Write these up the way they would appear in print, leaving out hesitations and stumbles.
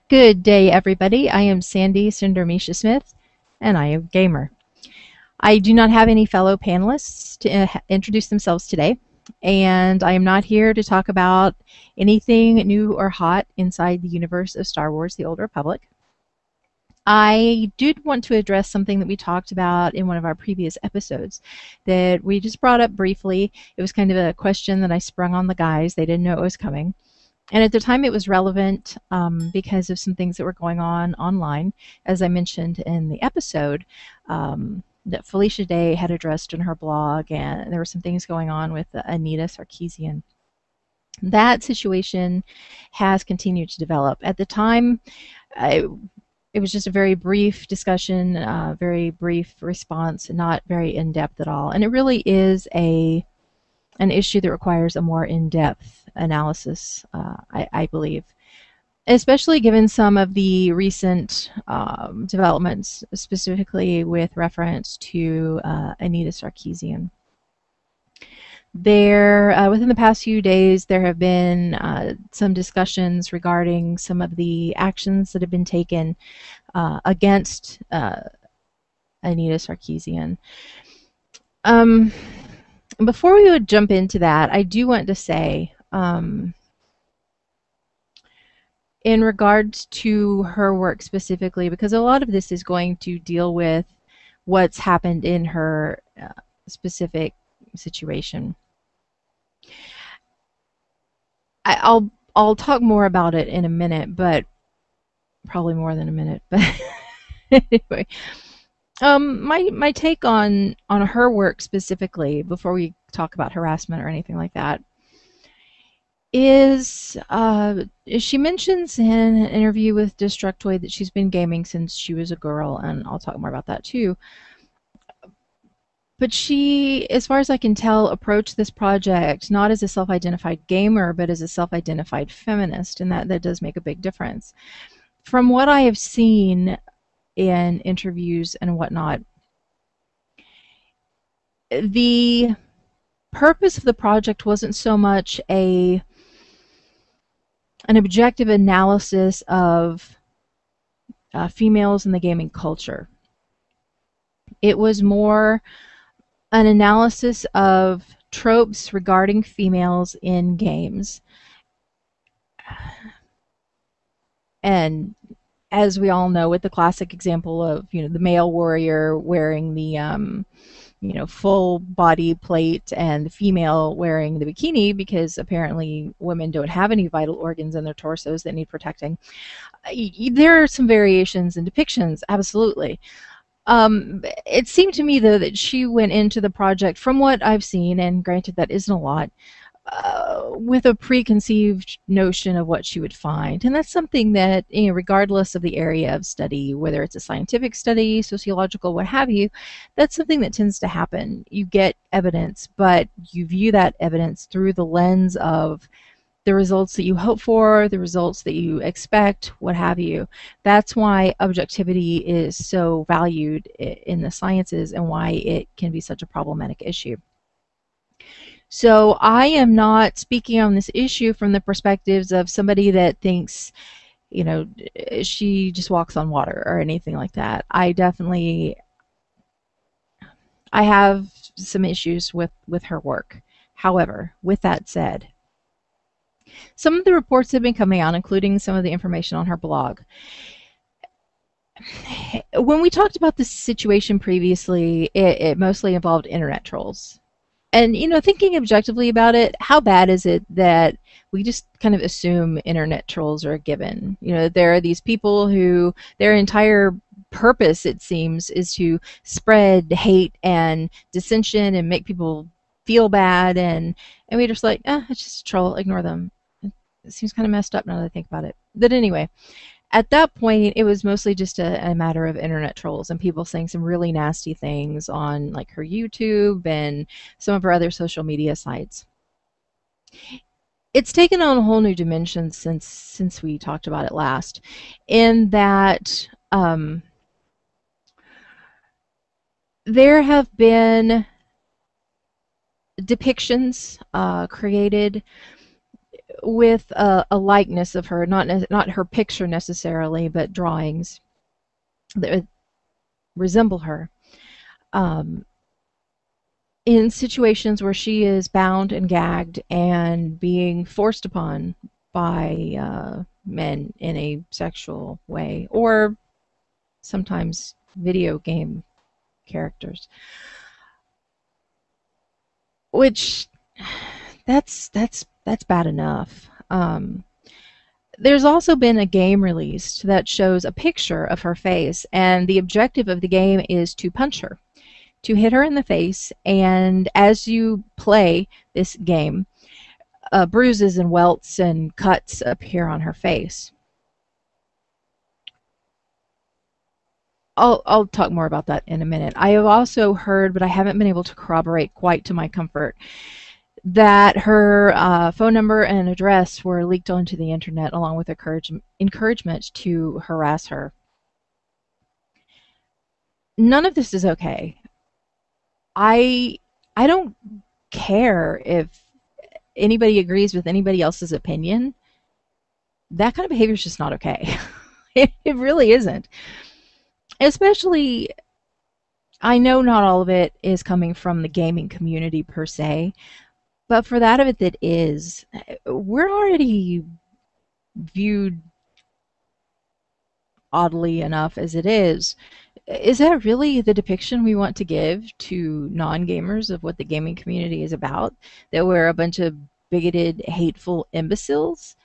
Good day, everybody. I am Sandie Sundarmisha Smith, and I am a gamer. I do not have any fellow panelists to introduce themselves today, and I am not here to talk about anything new or hot inside the universe of Star Wars: The Old Republic. I did want to address something that we talked about in one of our previous episodes that we just brought up briefly. It was kind of a question that I sprung on the guys. They didn't know it was coming. And at the time, it was relevant because of some things that were going on online, as I mentioned in the episode, that Felicia Day had addressed in her blog, and there were some things going on with Anita Sarkeesian. That situation has continued to develop. At the time, it was just a very brief discussion, very brief response, not very in-depth at all. And it really is an issue that requires a more in-depth analysis, I believe, especially given some of the recent developments, specifically with reference to Anita Sarkeesian. Within the past few days, there have been some discussions regarding some of the actions that have been taken against Anita Sarkeesian. Before we would jump into that, I do want to say, in regards to her work specifically, because a lot of this is going to deal with what's happened in her specific situation. I'll talk more about it in a minute, but probably more than a minute. But anyway, my take on her work specifically, before we talk about harassment or anything like that, is she mentions in an interview with Destructoid that she's been gaming since she was a girl, and I'll talk more about that too. But she, as far as I can tell, approached this project not as a self-identified gamer, but as a self-identified feminist, and that does make a big difference. From what I have seen in interviews and whatnot, the purpose of the project wasn't so much an objective analysis of females in the gaming culture. It was more an analysis of tropes regarding females in games. And as we all know, with the classic example of, the male warrior wearing the full body plate and the female wearing the bikini, because apparently women don't have any vital organs in their torsos that need protecting. There are some variations in depictions, absolutely. It seemed to me, though, that she went into the project, from what I've seen, and granted that isn't a lot, with a preconceived notion of what she would find. And that's something that, regardless of the area of study, whether it's a scientific study, sociological, what have you, that's something that tends to happen. You get evidence, but you view that evidence through the lens of the results that you hope for, the results that you expect, what have you. That's why objectivity is so valued in the sciences and why it can be such a problematic issue. So I am not speaking on this issue from the perspectives of somebody that thinks, she just walks on water or anything like that. I have some issues with her work. However, with that said, some of the reports have been coming out, including some of the information on her blog. When we talked about this situation previously, it mostly involved internet trolls. And, thinking objectively about it, how bad is it that we just kind of assume internet trolls are a given? There are these people who their entire purpose, it seems, is to spread hate and dissension and make people feel bad. And we're just like, it's just a troll, ignore them. It seems kind of messed up now that I think about it. But anyway, at that point, it was mostly just a matter of internet trolls and people saying some really nasty things on like her YouTube and some of her other social media sites. It's taken on a whole new dimension since we talked about it last, in that there have been depictions created with a likeness of her, not her picture necessarily, but drawings that resemble her. Um, in situations where she is bound and gagged and being forced upon by men in a sexual way, or sometimes video game characters, which that's bad enough. There's also been a game released that shows a picture of her face, and the objective of the game is to punch her, to hit her in the face, and as you play this game, bruises and welts and cuts appear on her face. I'll talk more about that in a minute. I have also heard, but I haven't been able to corroborate quite to my comfort, that her phone number and address were leaked onto the internet along with encouragement to harass her. None of this is okay. I I don't care if anybody agrees with anybody else's opinion. That kind of behavior is just not okay. It really isn't. Especially, I know not all of it is coming from the gaming community per se, but for that of it that is, we're already viewed oddly enough as it is. Is that really the depiction we want to give to non-gamers of what the gaming community is about? That we're a bunch of bigoted, hateful imbeciles?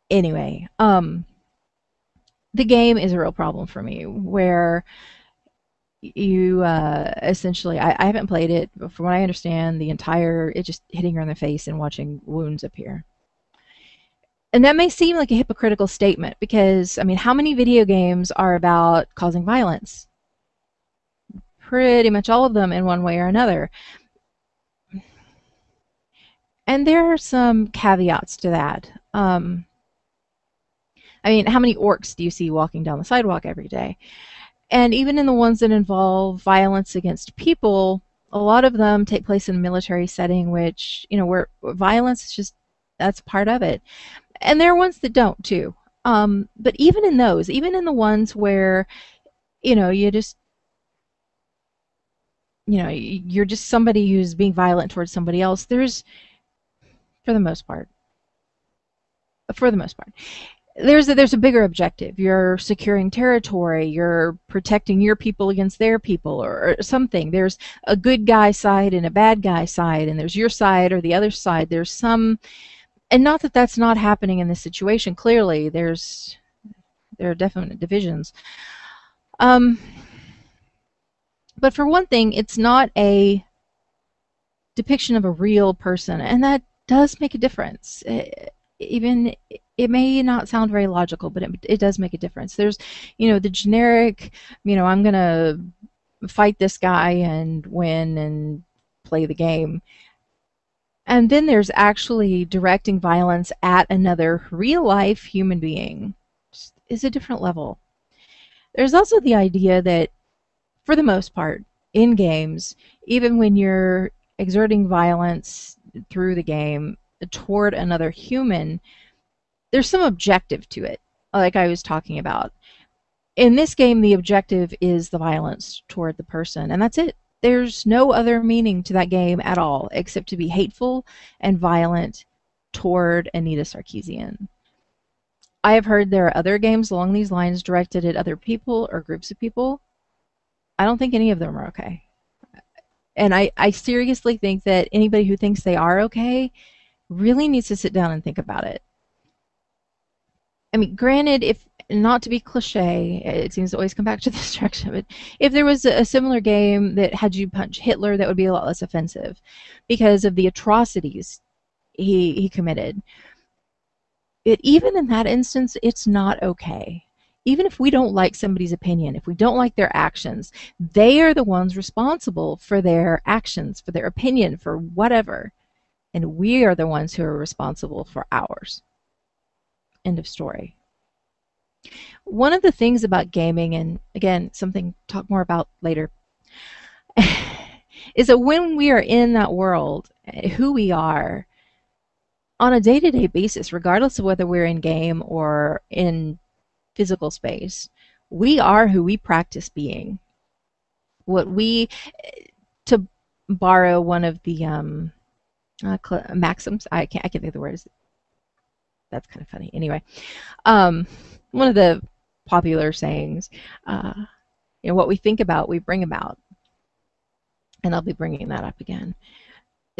Anyway, the game is a real problem for me, where you essentially, I haven't played it, but from what I understand, it just hitting her in the face and watching wounds appear. And that may seem like a hypocritical statement because, I mean, how many video games are about causing violence? Pretty much all of them in one way or another. And there are some caveats to that. I mean, how many orcs do you see walking down the sidewalk every day? And even in the ones that involve violence against people, a lot of them take place in a military setting, which, where violence is just, that's part of it. And there are ones that don't too. But even in those, even in the ones where, you just, you're just somebody who's being violent towards somebody else, for the most part, for the most part, there's a bigger objective. You're securing territory, you're protecting your people against their people, or something. There's a good guy side and a bad guy side, and there's your side or the other side. There's some, and not that that's not happening in this situation. Clearly, there are definite divisions. But for one thing, it's not a depiction of a real person, and that does make a difference. Even it may not sound very logical, but it does make a difference. There's, the generic, I'm gonna fight this guy and win and play the game. And then there's actually directing violence at another real life human being. Is a different level. There's also the idea that, for the most part, in games, even when you're exerting violence through the game toward another human, there's some objective to it, like I was talking about. In this game, the objective is the violence toward the person, and that's it. There's no other meaning to that game at all, except to be hateful and violent toward Anita Sarkeesian. I have heard there are other games along these lines directed at other people or groups of people. I don't think any of them are okay. And I seriously think that anybody who thinks they are okay really needs to sit down and think about it. I mean, granted, if not to be cliche, it seems to always come back to this direction, but if there was a similar game that had you punch Hitler, that would be a lot less offensive because of the atrocities he committed. But even in that instance, it's not okay. Even if we don't like somebody's opinion, if we don't like their actions, they are the ones responsible for their actions, for their opinion, for whatever. And we are the ones who are responsible for ours. End of story. One of the things about gaming, and again, something to talk more about later, is that when we are in that world, who we are, on a day-to-day basis, regardless of whether we're in game or in physical space, we are who we practice being. What we, to borrow one of the maxims, I can't think of the words. That's kind of funny. Anyway, um, one of the popular sayings, uh, what we think about, we bring about. And I'll be bringing that up again.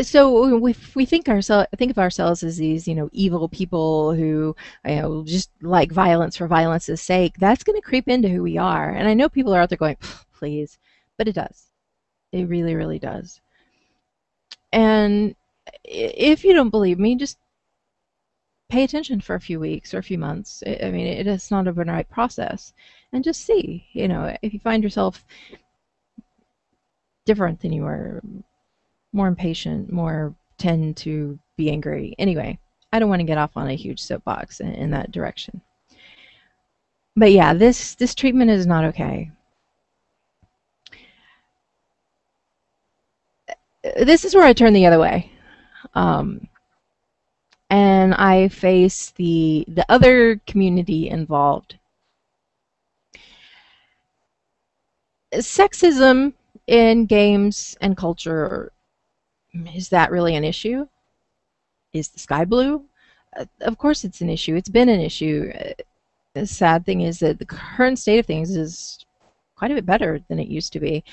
So if we think of ourselves as these, evil people who, just like violence for violence's sake, that's going to creep into who we are. And I know people are out there going, please, but it does. It really, really does. And if you don't believe me, just pay attention for a few weeks or a few months. I mean, it's not an overnight process. And just see, if you find yourself different than you were, more impatient, more tend to be angry. Anyway, I don't want to get off on a huge soapbox in that direction. But yeah, this treatment is not okay. This is where I turn the other way. And I face the other community involved. Sexism in games and culture, is that really an issue? Is the sky blue? Of course it's an issue. It's been an issue. The sad thing is that the current state of things is quite a bit better than it used to be.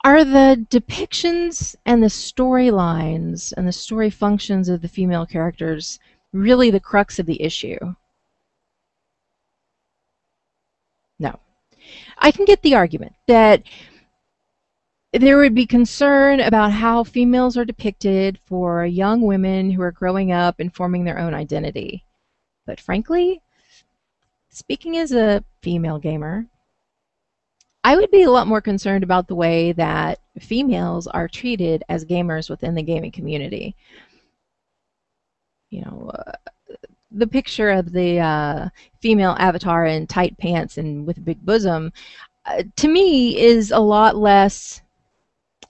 Are the depictions and the storylines and the story functions of the female characters really the crux of the issue? No. I can get the argument that there would be concern about how females are depicted for young women who are growing up and forming their own identity. But frankly, speaking as a female gamer, I would be a lot more concerned about the way that females are treated as gamers within the gaming community. The picture of the female avatar in tight pants and with a big bosom, to me, is a lot less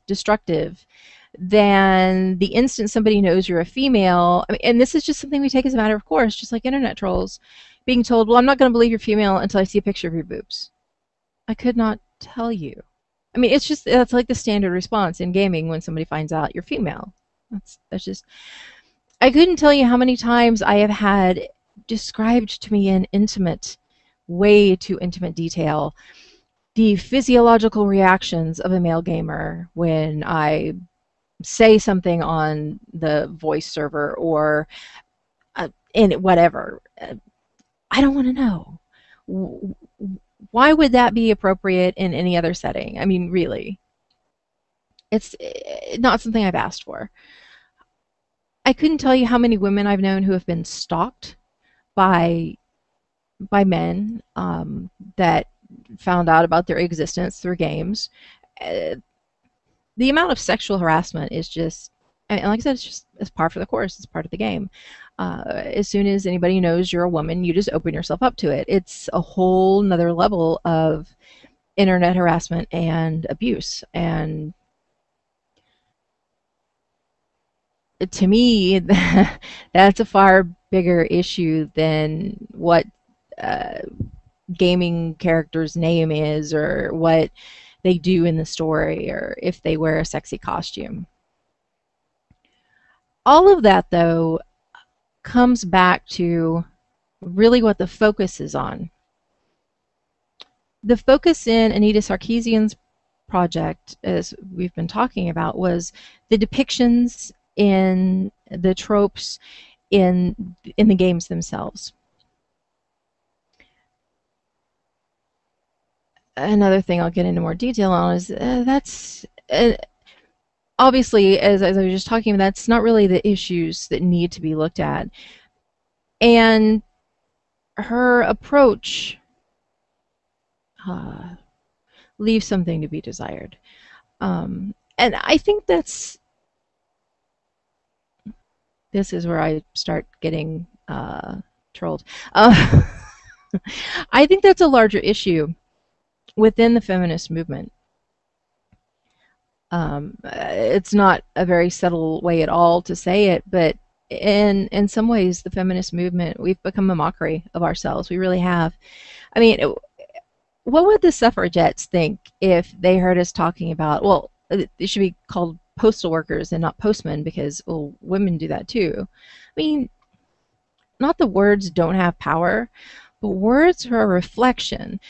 destructive than the instant somebody knows you're a female. I mean, and this is just something we take as a matter of course, just like internet trolls being told, well, I'm not going to believe you're female until I see a picture of your boobs. I could not tell you. I mean, that's like the standard response in gaming when somebody finds out you're female. That's just, I couldn't tell you how many times I have had described to me in way too intimate detail, the physiological reactions of a male gamer when I say something on the voice server or in whatever. I don't want to know. Why would that be appropriate in any other setting? I mean, really. It's not something I've asked for. I couldn't tell you how many women I've known who have been stalked by men that found out about their existence through games. The amount of sexual harassment is just, and like I said, it's par for the course. It's part of the game. As soon as anybody knows you're a woman, you just open yourself up to it. It's a whole nother level of internet harassment and abuse. And to me, that's a far bigger issue than what gaming character's name is or what they do in the story or if they wear a sexy costume. All of that, though, comes back to really what the focus is on. The focus in Anita Sarkeesian's project, as we've been talking about, was the depictions in the tropes in the games themselves. Another thing I'll get into more detail on is that's obviously, as I was just talking about, that's not really the issues that need to be looked at. And her approach leaves something to be desired. And I think this is where I start getting trolled. I think that's a larger issue within the feminist movement. It's not a very subtle way at all to say it, but in some ways, the feminist movement, we've become a mockery of ourselves. We really have. I mean, what would the suffragettes think if they heard us talking about, well, it should be called postal workers and not postmen because, well, women do that too. I mean, not the words don't have power, but words are a reflection.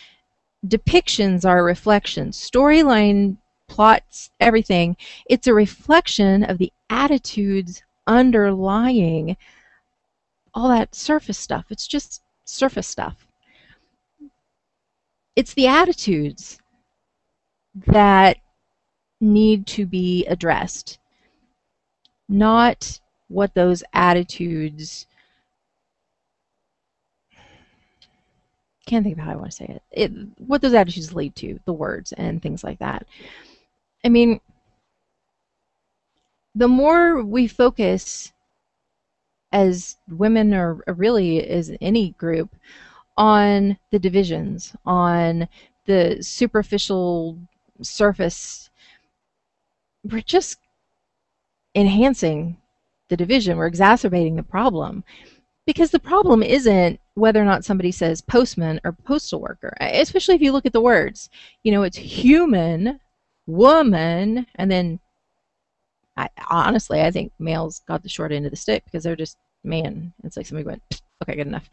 Depictions are reflections. Storyline, plots, everything. It's a reflection of the attitudes underlying all that surface stuff. It's just surface stuff. It's the attitudes that need to be addressed, not what those attitudes, can't think of how I want to say it, what those attitudes lead to, the words and things like that. I mean, the more we focus as women, or really as any group, on the divisions, on the superficial surface, we're just enhancing the division. We're exacerbating the problem. Because the problem isn't whether or not somebody says postman or postal worker, especially if you look at the words. You know, it's human, woman, and then honestly, I think males got the short end of the stick because they're just man. It's like somebody went, okay, good enough.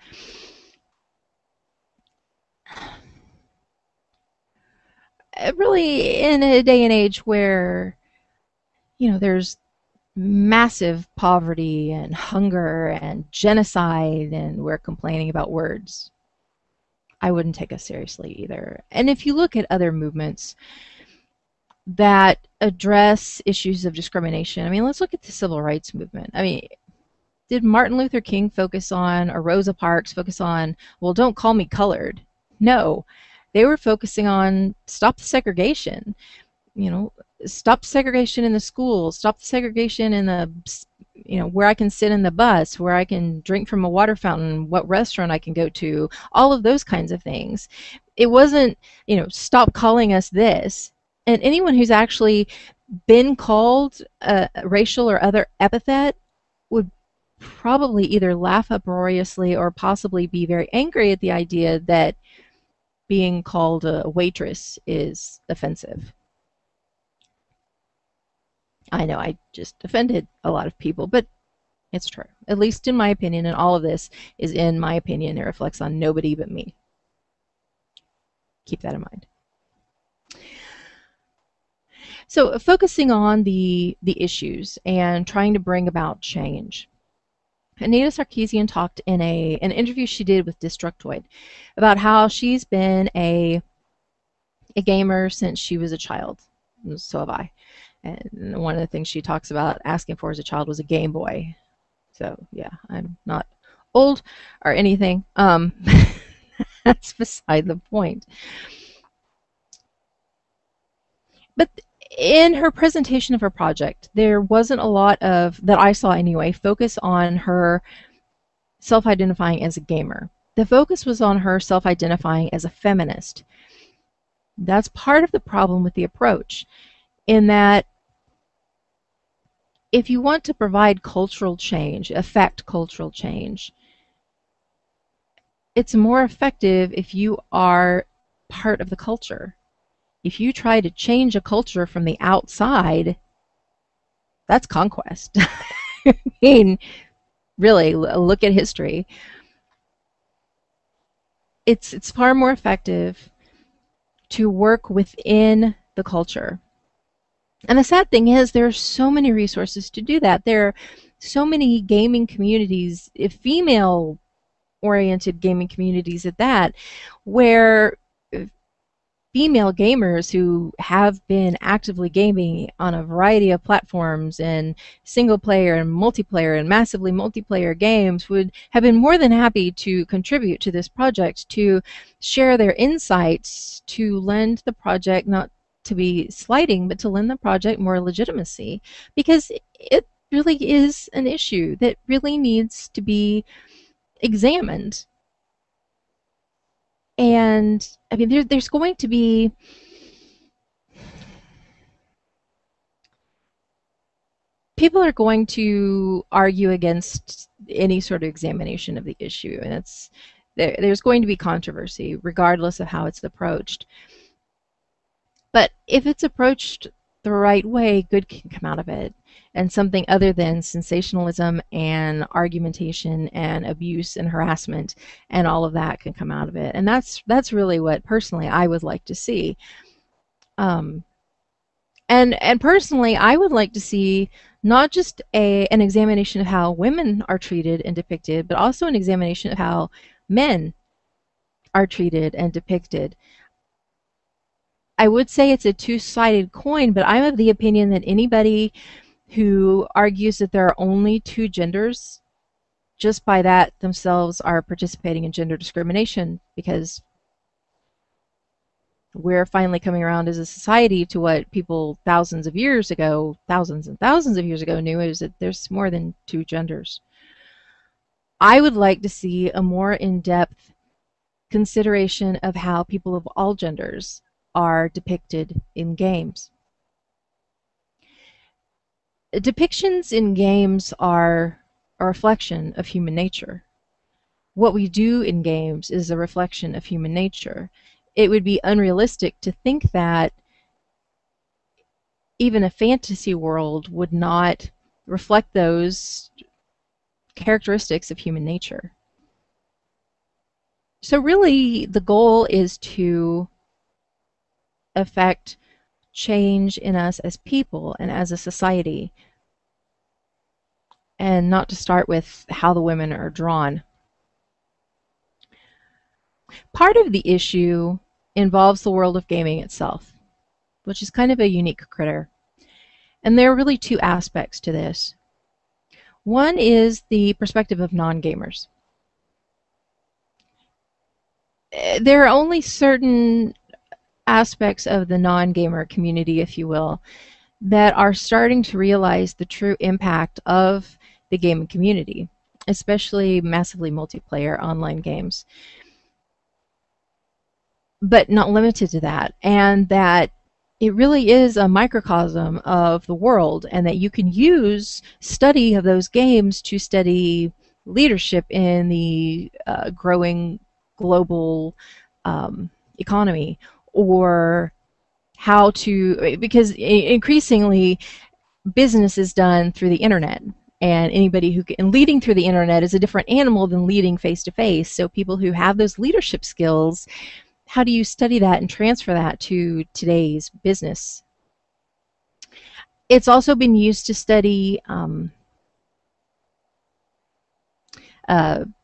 Really, in a day and age where, you know, there's massive poverty and hunger and genocide, and we're complaining about words, I wouldn't take us seriously either. And if you look at other movements that address issues of discrimination, I mean, let's look at the civil rights movement. I mean, did Martin Luther King focus on, or Rosa Parks focus on, well, don't call me colored? No, they were focusing on stop the segregation. You know, stop segregation in the schools, stop the segregation in the, you know, where I can sit in the bus, where I can drink from a water fountain, what restaurant I can go to, all of those kinds of things. It wasn't, you know, stop calling us this. And anyone who's actually been called a racial or other epithet would probably either laugh uproariously or possibly be very angry at the idea that being called a waitress is offensive. I know I just offended a lot of people, but it's true. At least in my opinion, and all of this is in my opinion. It reflects on nobody but me. Keep that in mind. So focusing on the issues and trying to bring about change. Anita Sarkeesian talked in an interview she did with Destructoid about how she's been a gamer since she was a child. So have I. And one of the things she talks about asking for as a child was a Game Boy. So yeah, I'm not old or anything. That's beside the point. But in her presentation of her project, there wasn't a lot of, that I saw anyway, focus on her self-identifying as a gamer. The focus was on her self-identifying as a feminist. That's part of the problem with the approach, in that if you want to provide cultural change, affect cultural change, it's more effective if you are part of the culture. If you try to change a culture from the outside, that's conquest. I mean, really, look at history. It's far more effective to work within the culture. And the sad thing is there are so many resources to do that. There are so many gaming communities, female-oriented gaming communities at that, where female gamers who have been actively gaming on a variety of platforms and single player and multiplayer and massively multiplayer games would have been more than happy to contribute to this project, to share their insights, to lend the project, not to be slighting, but to lend the project more legitimacy, because it really is an issue that really needs to be examined. And I mean, there's going to be, people are going to argue against any sort of examination of the issue, and there's going to be controversy regardless of how it's approached. But if it's approached the right way, good can come out of it, and something other than sensationalism and argumentation and abuse and harassment and all of that can come out of it. And that's really what personally I would like to see. Um, and personally, I would like to see not just an examination of how women are treated and depicted, but also an examination of how men are treated and depicted. I would say it's a two-sided coin, but I'm of the opinion that anybody who argues that there are only two genders, just by that themselves are participating in gender discrimination, because we're finally coming around as a society to what people thousands and thousands of years ago knew, is that there's more than two genders. I would like to see a more in-depth consideration of how people of all genders are depicted in games. Depictions in games are a reflection of human nature. What we do in games is a reflection of human nature. It would be unrealistic to think that even a fantasy world would not reflect those characteristics of human nature. So really, the goal is to affect change in us as people and as a society, and not to start with how the women are drawn. Part of the issue involves the world of gaming itself, which is kind of a unique critter. And there are really two aspects to this. One is the perspective of non-gamers. There are only certain aspects of the non-gamer community, if you will, that are starting to realize the true impact of the gaming community, especially massively multiplayer online games. But not limited to that, and that it really is a microcosm of the world, and that you can use study of those games to study leadership in the growing global economy, or how to, because increasingly business is done through the internet, and anybody who can, leading through the internet is a different animal than leading face to face. So people who have those leadership skills, how do you study that and transfer that to today's business? It's also been used to study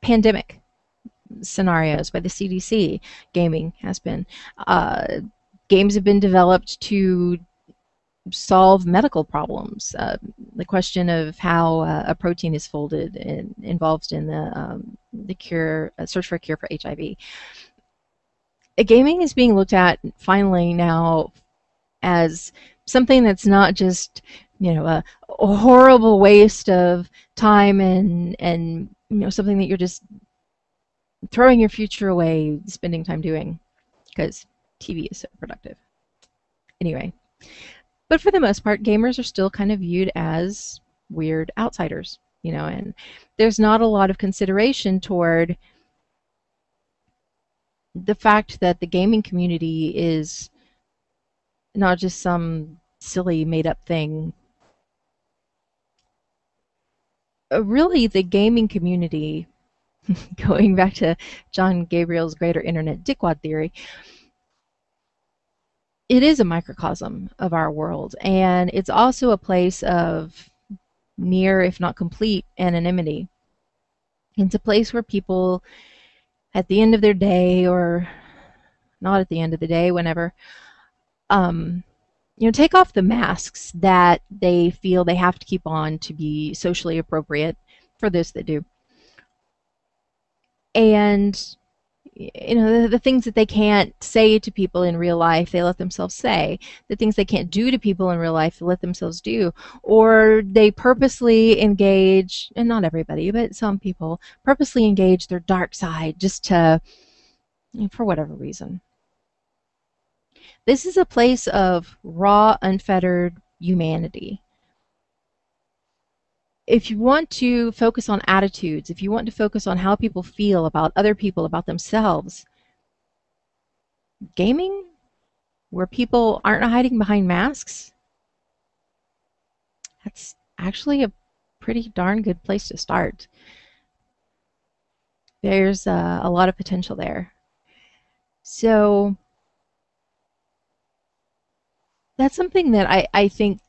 pandemic scenarios by the CDC. Gaming has been. Games have been developed to solve medical problems. The question of how a protein is folded and involved in the cure, search for a cure for HIV. Gaming is being looked at finally now as something that's not just, you know, a horrible waste of time and you know, something that you're just throwing your future away spending time doing, because TV is so productive. Anyway, but for the most part, gamers are still kind of viewed as weird outsiders, you know, and there's not a lot of consideration toward the fact that the gaming community is not just some silly made-up thing. Really, the gaming community, going back to John Gabriel's greater internet dickwad theory, it is a microcosm of our world, and it's also a place of near, if not complete, anonymity. It's a place where people, at the end of their day, or not at the end of the day, whenever, you know, take off the masks that they feel they have to keep on to be socially appropriate, for those that do. And you know, the things that they can't say to people in real life, they let themselves say. The things they can't do to people in real life, they let themselves do. Or they purposely engage, and not everybody, but some people, purposely engage their dark side just to, for whatever reason. This is a place of raw, unfettered humanity. if you want to focus on attitudes, if you want to focus on how people feel about other people, about themselves, gaming, where people aren't hiding behind masks, that's actually a pretty darn good place to start. There's a lot of potential there. So that's something that I think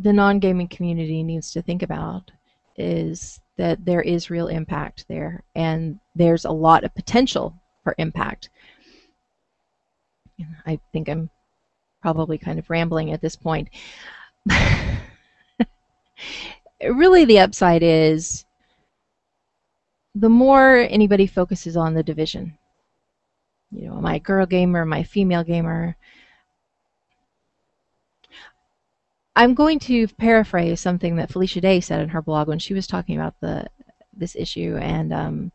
the non-gaming community needs to think about, is that there is real impact there, and there's a lot of potential for impact. I think I'm probably kind of rambling at this point. Really, the upside is the more anybody focuses on the division. Am I a girl gamer? Am I a female gamer? I'm going to paraphrase something that Felicia Day said in her blog when she was talking about this issue, and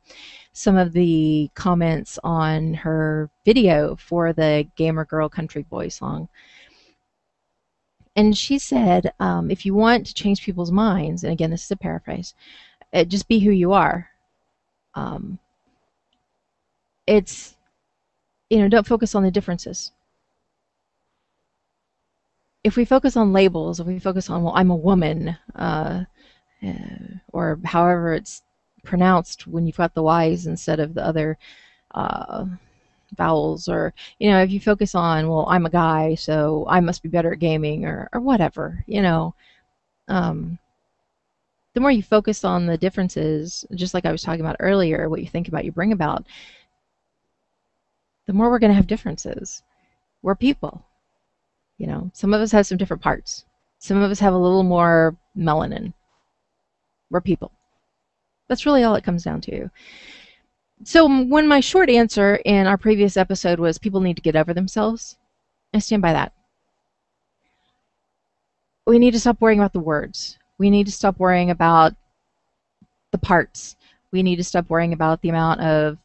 some of the comments on her video for the Gamer Girl Country Boy song. And she said, if you want to change people's minds, and again, this is a paraphrase, just be who you are. It's, don't focus on the differences. If we focus on labels, if we focus on, well, I'm a woman, or however it's pronounced when you've got the Y's instead of the other vowels, or if you focus on, well, I'm a guy, so I must be better at gaming, or whatever, the more you focus on the differences, just like I was talking about earlier, what you think about, you bring about, the more we're going to have differences. We're people. Some of us have some different parts. Some of us have a little more melanin. We're people. That's really all it comes down to. So when my short answer in our previous episode was people need to get over themselves, I stand by that. We need to stop worrying about the words. We need to stop worrying about the parts. We need to stop worrying about the amount of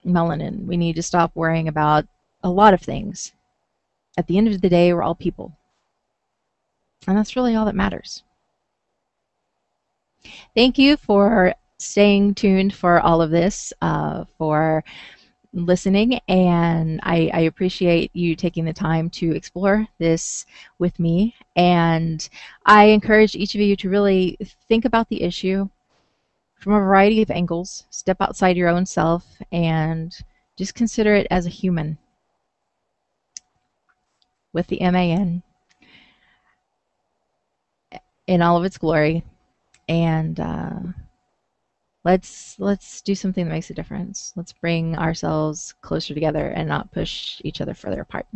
melanin. We need to stop worrying about a lot of things. At the end of the day, we're all people. And that's really all that matters. Thank you for staying tuned for all of this, for listening, and I appreciate you taking the time to explore this with me. And I encourage each of you to really think about the issue from a variety of angles, step outside your own self, and just consider it as a human, with the MAN, in all of its glory. And let's do something that makes a difference. Let's bring ourselves closer together and not push each other further apart.